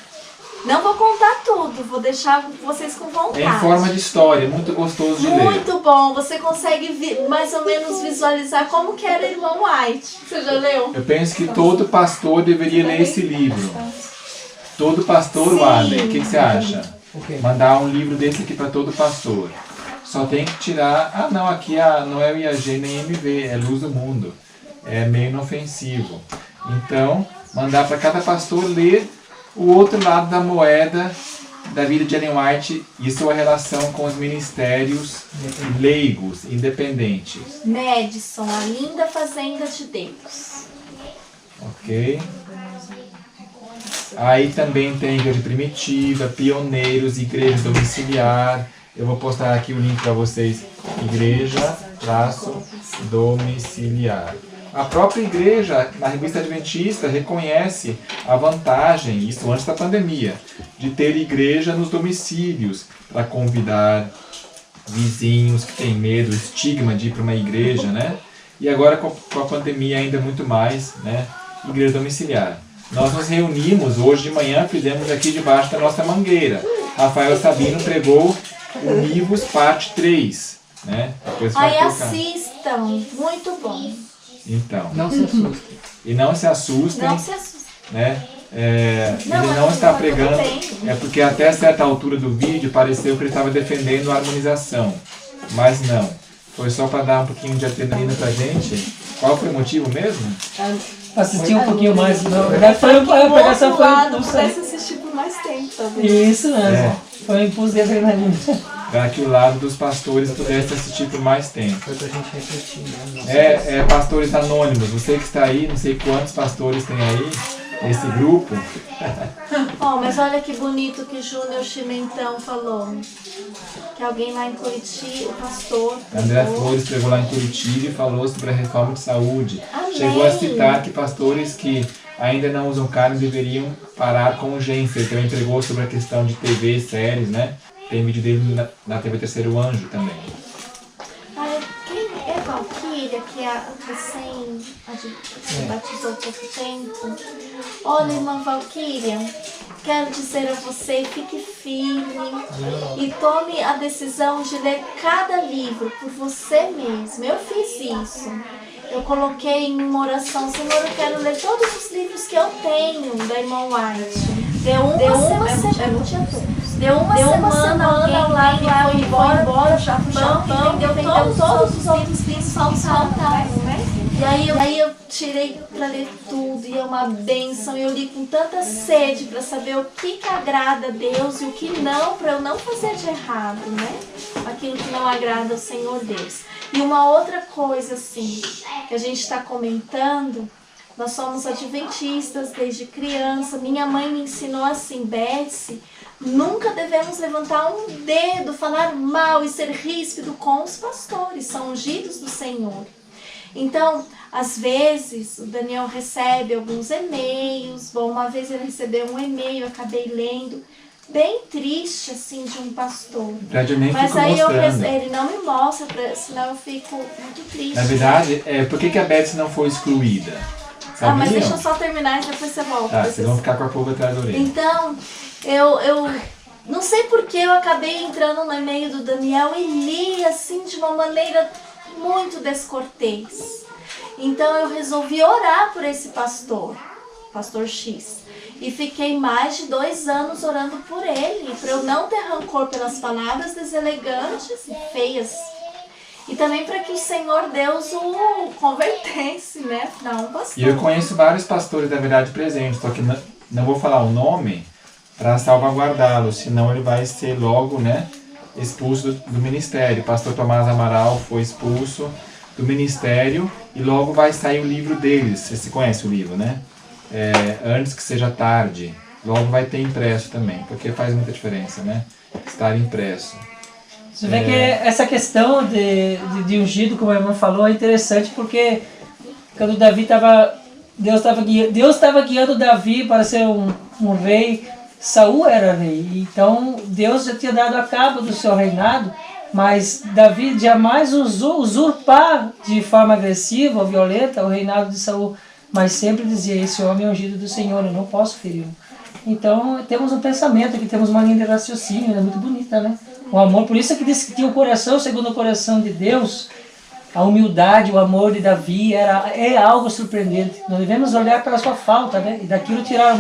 Não vou contar tudo, vou deixar vocês com vontade. É em forma de história, muito gostoso de ler. Muito bom, você consegue mais ou menos visualizar como que era a irmã White. Você já leu? Eu penso que todo pastor deveria ler esse livro. Todo pastor, Sim. Wadley, o que você acha? Mandar um livro desse aqui para todo pastor. Só tem que tirar... não, aqui não é o IAG nem MV, é Luz do Mundo. É meio inofensivo. Então, mandar para cada pastor ler o outro lado da moeda da vida de Ellen White. Isso é a relação com os ministérios leigos, independentes. Madison, a linda fazenda de Deus. Ok. Aí também tem igreja primitiva, pioneiros, igreja domiciliar. Eu vou postar aqui o link para vocês. Igreja-domiciliar. A própria igreja, na revista Adventista, reconhece a vantagem, isso antes da pandemia, de ter igreja nos domicílios, para convidar vizinhos que têm medo, estigma de ir para uma igreja, né? E agora com a pandemia ainda muito mais, né? Igreja domiciliar. Nós nos reunimos, hoje de manhã, fizemos aqui debaixo da nossa mangueira. Rafael Sabino pregou Univos parte 3, né? Assistam, muito bom. Então. Não se assustem. E não se assustem. Não se assustem. Né? Ele não está pregando, é porque até certa altura do vídeo pareceu que ele estava defendendo a harmonização, mas não, foi só para dar um pouquinho de adrenalina pra gente. Qual foi o motivo mesmo? Assistir um pouquinho mais, na verdade foi a pregação foi um impulso. Pudesse assistir por mais tempo também. Isso mesmo, foi um impulso de adrenalina. Para que o lado dos pastores pudesse assistir por mais tempo. Foi pra gente refletir, né? Pastores anônimos, você que está aí, não sei quantos pastores tem aí, nesse grupo. Mas olha que bonito que Júnior Chimentão falou. Que alguém lá em Curitiba, o pastor... André Flores pregou lá em Curitiba e falou sobre a reforma de saúde. Amém. Chegou a citar que pastores que ainda não usam carne deveriam parar com urgência. Ele também pregou sobre a questão de TV e séries, né? Tem vídeo dele na TV Terceiro Anjo também. Quem é Valquíria, que recém se batizou há pouco tempo? Olha, irmã Valquíria, quero dizer a você, fique firme e tome a decisão de ler cada livro por você mesmo. Eu fiz isso. Eu coloquei em uma oração: Senhor, eu quero ler todos os livros que eu tenho da irmã White. Deu uma semana, alguém lá foi embora do Japão e vendeu todos os outros livros que faltavam, né? E aí eu tirei para ler tudo, e é uma bênção. Eu li com tanta sede para saber o que agrada a Deus e o que não, para eu não fazer de errado, né? Aquilo que não agrada ao Senhor Deus. E uma outra coisa, assim, que a gente está comentando, nós somos adventistas desde criança. Minha mãe me ensinou assim: Betsy, Nunca devemos levantar um dedo, falar mal e ser ríspido com os pastores, são ungidos do Senhor. Então, às vezes, o Daniel recebe alguns e-mails. Bom, uma vez ele recebeu um e-mail, eu acabei lendo, bem triste, assim, de um pastor. Mas aí ele não me mostra, senão eu fico muito triste. Na verdade, por que a Betsy não foi excluída? Sabiam? Mas deixa eu só terminar e depois você volta. Tá, vocês vão ficar com a pulga atrás da orelha. Então, eu não sei porque eu acabei entrando no e-mail do Daniel e li, assim, de uma maneira muito descortês. Então eu resolvi orar por esse pastor X. E fiquei mais de 2 anos orando por ele, para eu não ter rancor pelas palavras deselegantes e feias. E também para que o Senhor Deus o convertesse, né? Não, um pastor. E eu conheço vários pastores da verdade presentes, só que não vou falar o nome para salvaguardá-lo, senão ele vai ser logo, né, expulso do ministério. O pastor Tomás Amaral foi expulso do ministério e logo vai sair o livro deles. Você conhece o livro, né? Antes que seja tarde. Logo vai ter impresso também, porque faz muita diferença, né? Estar impresso. Você vê que essa questão de ungido, como a irmã falou, é interessante, porque quando Davi Deus estava guiando Davi para ser um rei. Saul era rei, então Deus já tinha dado a cabo do seu reinado, mas Davi jamais usurpar de forma agressiva ou violenta o reinado de Saul, mas sempre dizia: esse homem é ungido do Senhor, eu não posso feri-lo. Então temos um pensamento aqui, temos uma linha de raciocínio, é muito bonita, né? O amor, por isso é que diz que tinha um coração segundo o coração de Deus. A humildade, o amor de Davi é algo surpreendente. Nós devemos olhar pela sua falta, né? E daquilo tirar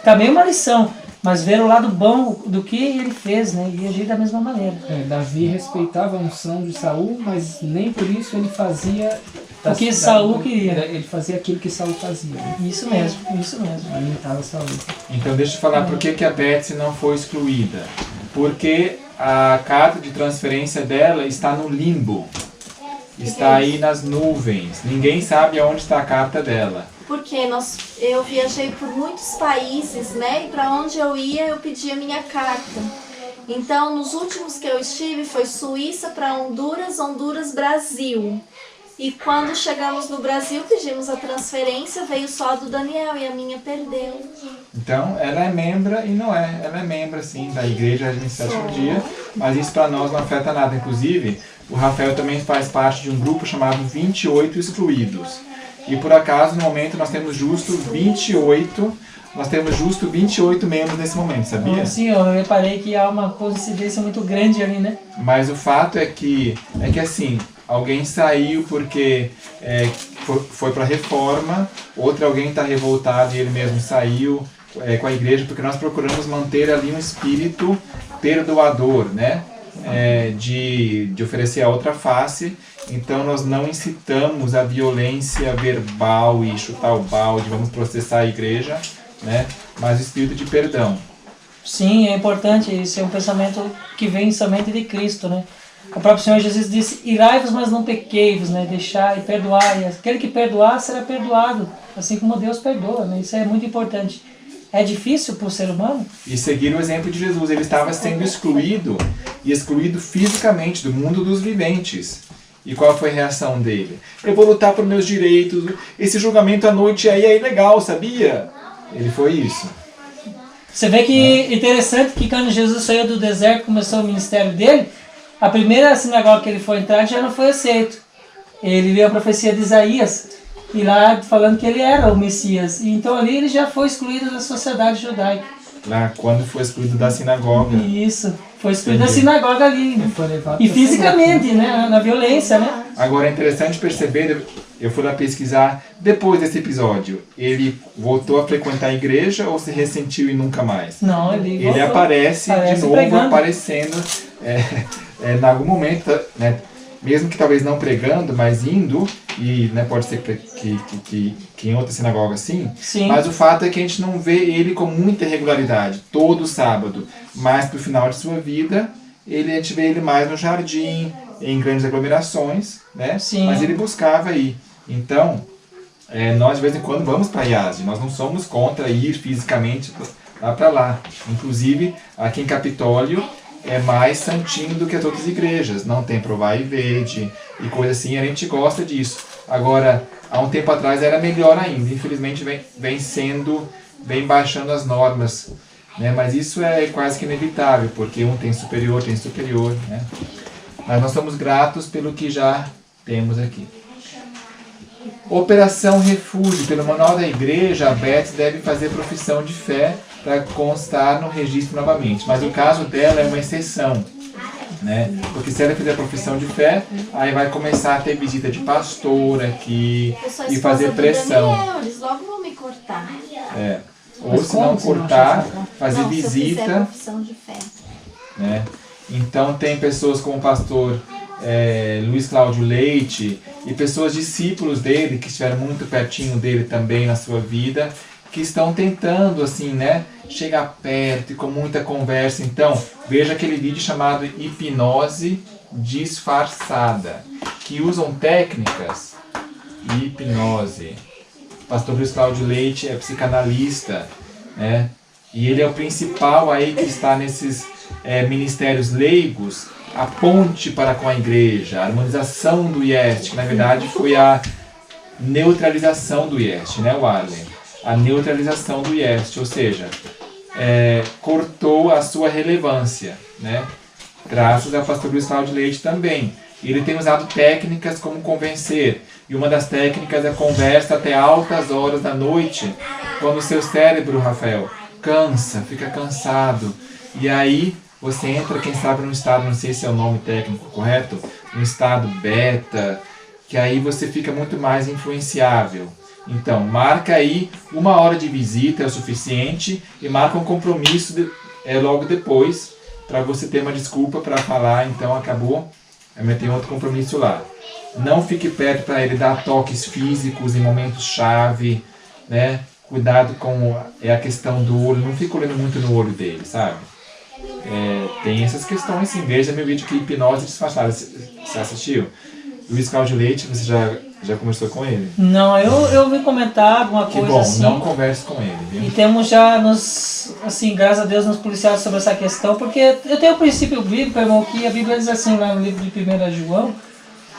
também uma lição, mas ver o lado bom do que ele fez, né? E agir da mesma maneira. Davi respeitava a unção de Saul, mas nem por isso ele fazia o que Saul queria. Ele fazia aquilo que Saul fazia. Né? Isso mesmo, isso mesmo. Alimentava Saul. Então deixa eu falar por que a Betsy não foi excluída. Porque a carta de transferência dela está no limbo. Está aí nas nuvens. Ninguém sabe aonde está a carta dela. Porque eu viajei por muitos países, né? E para onde eu ia, eu pedia minha carta. Então, nos últimos que eu estive, foi Suíça para Honduras, Brasil. E quando chegamos no Brasil, pedimos a transferência, veio só a do Daniel e a minha perdeu. Então, ela é membra e não é. Ela é membra, sim, da Igreja de 27º Dia, mas isso para nós não afeta nada. Inclusive, o Rafael também faz parte de um grupo chamado 28 Excluídos. E por acaso, no momento, nós temos justo 28 membros nesse momento, sabia? Sim, eu reparei que há uma coincidência muito grande ali, né? Mas o fato é que assim, alguém saiu porque foi para a reforma, alguém está revoltado e ele mesmo saiu com a igreja, porque nós procuramos manter ali um espírito perdoador, né? De oferecer a outra face. Então nós não incitamos a violência verbal e chutar o balde, vamos processar a igreja, né? Mas o espírito de perdão. Sim, é importante, isso é um pensamento que vem somente de Cristo, né? O próprio Senhor Jesus disse: irai-vos, mas não pequei-vos, né? Deixar e perdoar, e aquele que perdoar será perdoado, assim como Deus perdoa, né? Isso é muito importante. É difícil para o ser humano? E seguir o exemplo de Jesus, ele estava sendo excluído fisicamente do mundo dos viventes. E qual foi a reação dele? Eu vou lutar por meus direitos, esse julgamento à noite aí é ilegal, sabia? Ele foi isso. Você vê que interessante que quando Jesus saiu do deserto e começou o ministério dele, a primeira sinagoga que ele foi entrar já não foi aceito. Ele viu a profecia de Isaías, e lá falando que ele era o Messias. E então ali ele já foi excluído da sociedade judaica. Lá quando foi excluído da sinagoga. Isso, foi excluído da sinagoga ali. E fisicamente, né, na violência, né? Agora é interessante perceber, eu fui lá pesquisar, depois desse episódio, ele voltou a frequentar a igreja ou se ressentiu e nunca mais? Não, ele aparece de novo, pregando. Aparecendo em algum momento, né, mesmo que talvez não pregando, mas indo, e né, pode ser que em outra sinagoga sim, mas o fato é que a gente não vê ele com muita regularidade, todo sábado, mas pro final de sua vida, a gente vê ele mais no jardim, em grandes aglomerações, né? Mas ele buscava ir. Então, nós de vez em quando vamos para a IASD, nós não somos contra ir fisicamente lá para lá. Inclusive, aqui em Capitólio, é mais santinho do que as outras igrejas. Não tem provar e verde e coisa assim, a gente gosta disso. Agora, há um tempo atrás era melhor ainda. Infelizmente, vem baixando as normas, né? Mas isso é quase que inevitável, porque um tem superior, né? Mas nós somos gratos pelo que já temos aqui. Operação Refúgio. Pelo manual da igreja, a Beth deve fazer profissão de fé para constar no registro novamente. Mas o caso dela é uma exceção, né? Porque se ela fizer profissão de fé, aí vai começar a ter visita de pastor aqui e fazer pressão. Daniel, eles logo vão me cortar. Ou se não cortar, fazer não, visita. Se eu fizer profissão de fé. Né? Então tem pessoas como o pastor Luiz Cláudio Leite e pessoas discípulos dele, que estiveram muito pertinho dele também na sua vida, que estão tentando assim, né, chegar perto e com muita conversa. Então, veja aquele vídeo chamado Hipnose Disfarçada, que usam técnicas de hipnose. O pastor Luiz Cláudio Leite é psicanalista, né? E ele é o principal aí que está nesses ministérios leigos, a ponte para com a igreja, a harmonização do IEST, que na verdade foi a neutralização do IEST, né, Warlen? A neutralização do IEST, ou seja, cortou a sua relevância, né? Graças ao pastor Luiz Cláudio Leite também. Ele tem usado técnicas como convencer, e uma das técnicas é conversa até altas horas da noite, quando o seu cérebro, Rafael, fica cansado, e aí você entra, quem sabe, num estado, não sei se é o nome técnico correto, num estado beta, que aí você fica muito mais influenciável. Então, marca aí 1 hora de visita, é o suficiente, e marca um compromisso logo depois, para você ter uma desculpa para falar, então acabou, eu tenho outro compromisso lá. Não fique perto para ele dar toques físicos em momentos-chave, né? Cuidado com a questão do olho, não fica olhando muito no olho dele, sabe? Tem essas questões, sim. Veja meu vídeo que Hipnose Disfarçada. Você assistiu? Luiz Cláudio Leite, você já conversou com ele? Não, eu ouvi comentar alguma coisa bom, assim. Não converse com ele, viu? E temos já graças a Deus, nos policiados sobre essa questão, porque eu tenho o princípio bíblico, irmão, que a Bíblia diz assim, lá no livro de 1 João,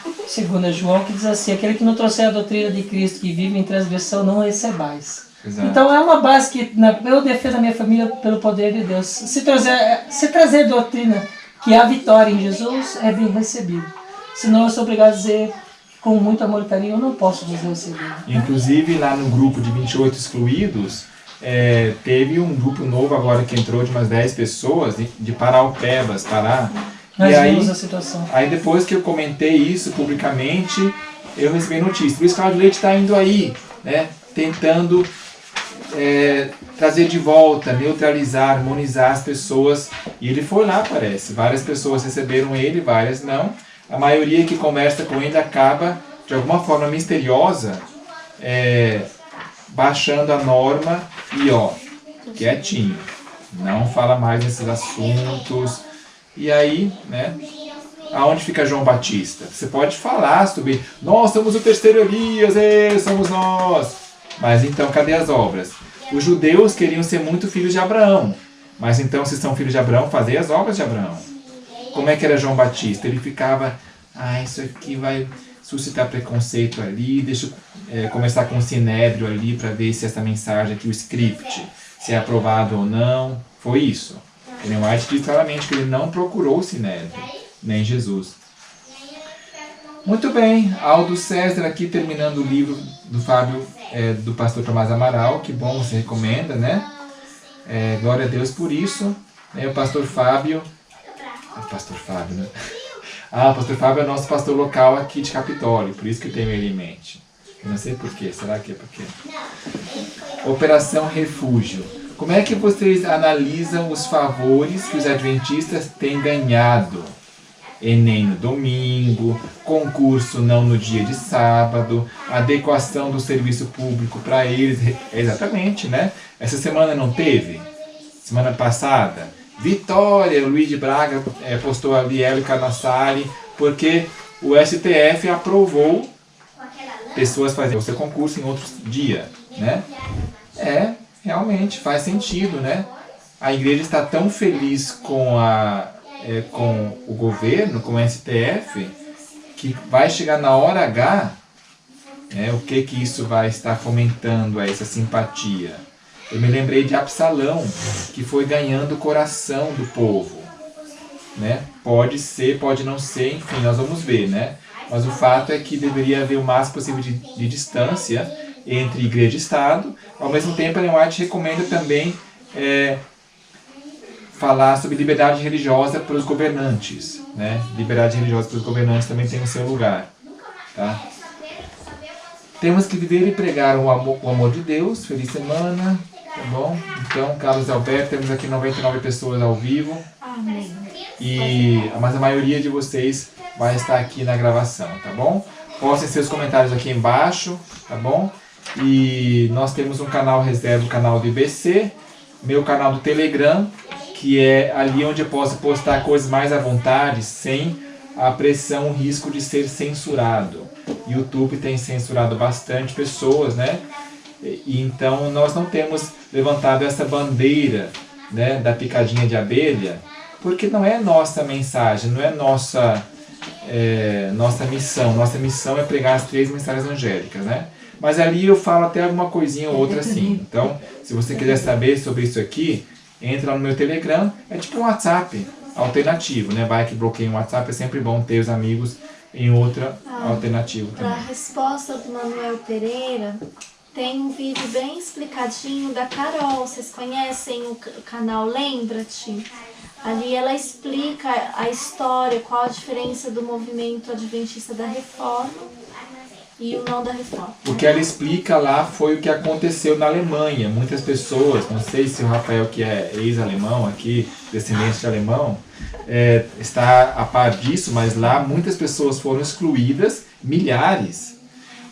2 João, que diz assim: aquele que não trouxer a doutrina de Cristo, que vive em transgressão, não recebais. Exato. Então é uma base que eu defendo a minha família pelo poder de Deus. Se trazer doutrina que há vitória em Jesus, é bem recebido. Senão eu sou obrigado a dizer com muito amor e carinho, eu não posso vos receber. Inclusive lá no grupo de 28 excluídos, teve um grupo novo agora que entrou de umas 10 pessoas de Paraupebas, Pará. Nós e vimos a situação. Aí depois que eu comentei isso publicamente, eu recebi notícia. Luiz Cláudio Leite está indo aí, né, tentando trazer de volta, neutralizar, harmonizar as pessoas. E ele foi lá, parece. Várias pessoas receberam ele, várias não. A maioria que conversa com ele acaba, de alguma forma misteriosa, baixando a norma e quietinho. Não fala mais nesses assuntos. E aí, né, aonde fica João Batista? Você pode falar sobre, nós somos o terceiro Elias, somos nós. Mas então, cadê as obras? Os judeus queriam ser muito filhos de Abraão. Mas então, se são filhos de Abraão, fazei as obras de Abraão. Como é que era João Batista? Ele ficava, isso aqui vai suscitar preconceito ali, deixa eu começar com o Sinédrio ali para ver se essa mensagem aqui, o script, se é aprovado ou não. Foi isso. Ellen White diz claramente que ele não procurou o Sinédrio, nem Jesus. Muito bem, Aldo César aqui terminando o livro do Fábio, do pastor Tomás Amaral, que bom, você recomenda, né? Glória a Deus por isso. O pastor Fábio, né? O pastor Fábio é o nosso pastor local aqui de Capitólio, por isso que eu tenho ele em mente. Eu não sei porquê, será que é porquê? Operação Refúgio. Como é que vocês analisam os favores que os adventistas têm ganhado? Enem no domingo, concurso não no dia de sábado, adequação do serviço público para eles. Exatamente, né? Essa semana não teve? Semana passada? Vitória, o Luiz de Braga postou ali, Hélio Canassari, porque o STF aprovou pessoas fazerem o seu concurso em outro dia, né? realmente faz sentido, né? A igreja está tão feliz com o governo, com o STF, que vai chegar na hora H, o que isso vai estar fomentando, essa simpatia? Eu me lembrei de Absalão, que foi ganhando o coração do povo, né? Pode ser, pode não ser, enfim, nós vamos ver, né? Mas o fato é que deveria haver o máximo possível de distância entre igreja e Estado. Ao mesmo tempo, a Ellen White recomenda também falar sobre liberdade religiosa para os governantes, né? Liberdade religiosa para os governantes também tem o seu lugar, tá? Temos que viver e pregar o amor de Deus. Feliz semana, tá bom? Então, Carlos Alberto, temos aqui 99 pessoas ao vivo. Amém. Mas a maioria de vocês vai estar aqui na gravação, tá bom? Postem seus comentários aqui embaixo, tá bom? E nós temos um canal reserva, o canal do IBC, meu canal do Telegram, que é ali onde eu posso postar coisas mais à vontade, sem a pressão, o risco de ser censurado. YouTube tem censurado bastante pessoas, né? E então nós não temos levantado essa bandeira, né, da picadinha de abelha, porque não é nossa mensagem, não é nossa missão. Nossa missão é pregar as 3 mensagens angélicas, né? Mas ali eu falo até alguma coisinha ou outra assim. Então, se você quiser saber sobre isso aqui, entra no meu Telegram. É tipo um WhatsApp alternativo, né? Vai que bloqueia um WhatsApp, é sempre bom ter os amigos em outra alternativa Para a também. resposta do Manuel Pereira, tem um vídeo bem explicadinho da Carol. Vocês conhecem o canal Lembra-te? Ali ela explica a história, qual a diferença do movimento adventista da Reforma e o não da Reforma. O que ela explica lá foi o que aconteceu na Alemanha. Muitas pessoas, não sei se o Rafael, que é ex-alemão aqui, descendente de alemão, está a par disso, mas lá muitas pessoas foram excluídas, milhares,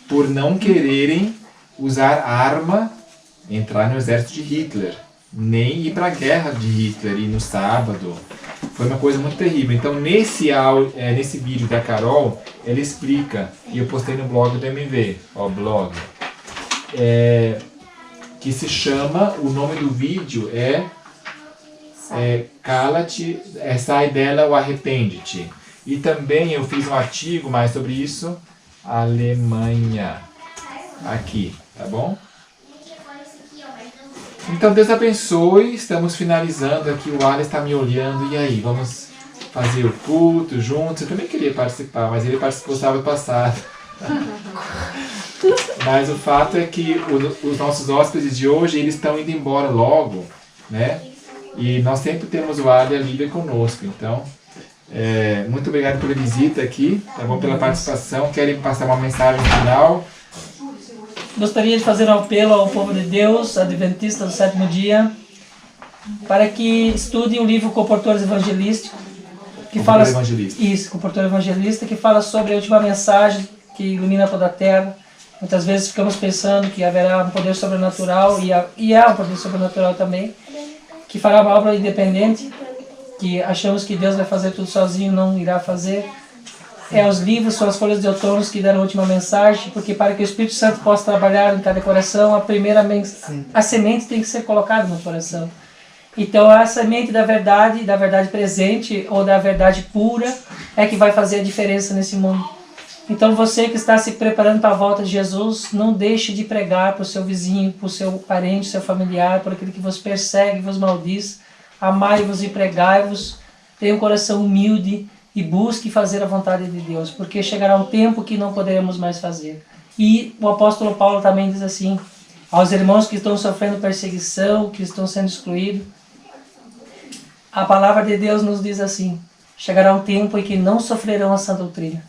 por não quererem usar arma, entrar no exército de Hitler, nem ir para a guerra de Hitler, ir no sábado. Foi uma coisa muito terrível. Então, nesse vídeo da Carol, ela explica, e eu postei no blog do MV, blog, que se chama, o nome do vídeo Cala-te, sai dela ou arrepende-te. E também eu fiz um artigo mais sobre isso, Alemanha, aqui, tá bom? Então Deus abençoe, estamos finalizando aqui, o Alan está me olhando, e aí, vamos fazer o culto juntos? Eu também queria participar, mas ele participou sábado passado. Mas o fato é que os nossos hóspedes de hoje, eles estão indo embora logo, né? E nós sempre temos o Alan e a Lívia conosco, então, muito obrigado pela visita aqui, tá bom? Pela participação. Querem passar uma mensagem final? Gostaria de fazer um apelo ao povo de Deus, adventista do 7º dia, para que estudem o livro Comportores Evangelísticos, que fala Comportor Evangelista, que fala sobre a última mensagem que ilumina toda a terra. Muitas vezes ficamos pensando que haverá um poder sobrenatural, e há um poder sobrenatural também, que fará uma obra independente, que achamos que Deus vai fazer tudo sozinho, não irá fazer. Os livros, são as folhas de outono que deram a última mensagem, porque para que o Espírito Santo possa trabalhar em cada coração, a semente tem que ser colocada no coração. Então a semente da verdade presente, ou da verdade pura, é que vai fazer a diferença nesse mundo. Então você que está se preparando para a volta de Jesus, não deixe de pregar para o seu vizinho, para o seu parente, seu familiar, por aquele que vos persegue, vos maldiz. Amai-vos e pregai-vos, tenha um coração humilde, e busque fazer a vontade de Deus, porque chegará um tempo que não poderemos mais fazer. E o apóstolo Paulo também diz assim, aos irmãos que estão sofrendo perseguição, que estão sendo excluídos, a palavra de Deus nos diz assim, chegará um tempo em que não sofrerão a sã doutrina.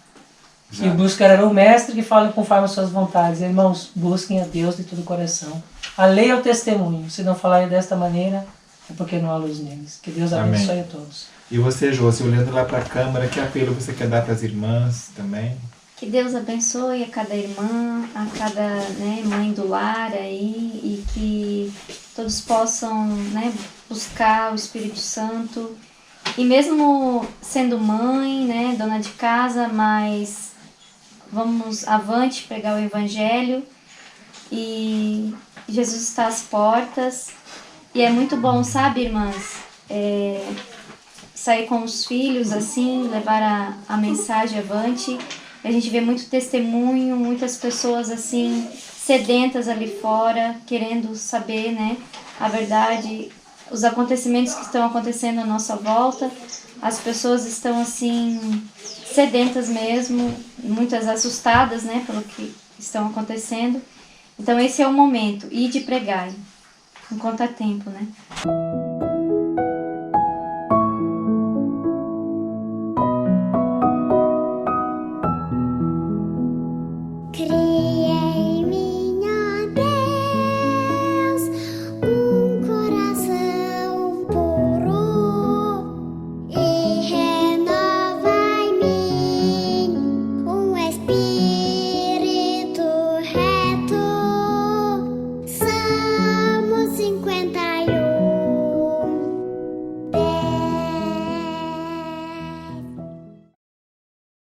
Exato. E buscarão o mestre que fale conforme as suas vontades. Irmãos, busquem a Deus de todo o coração. A lei é o testemunho. Se não falarem desta maneira, é porque não há luz neles. Que Deus abençoe a todos. E você, Josi, olhando lá para a câmera, que apelo você quer dar para as irmãs também? Que Deus abençoe a cada irmã, a cada mãe do lar aí, e que todos possam buscar o Espírito Santo. E mesmo sendo mãe, dona de casa, mas vamos avante pregar o Evangelho e Jesus está às portas. E é muito bom, sabe, irmãs? Sair com os filhos, assim, levar a mensagem avante. A gente vê muito testemunho, muitas pessoas, assim, sedentas ali fora, querendo saber, né, a verdade, os acontecimentos que estão acontecendo à nossa volta. As pessoas estão, assim, sedentas mesmo, muitas assustadas, né, pelo que estão acontecendo. Então esse é o momento, ide pregai, enquanto há tempo, né.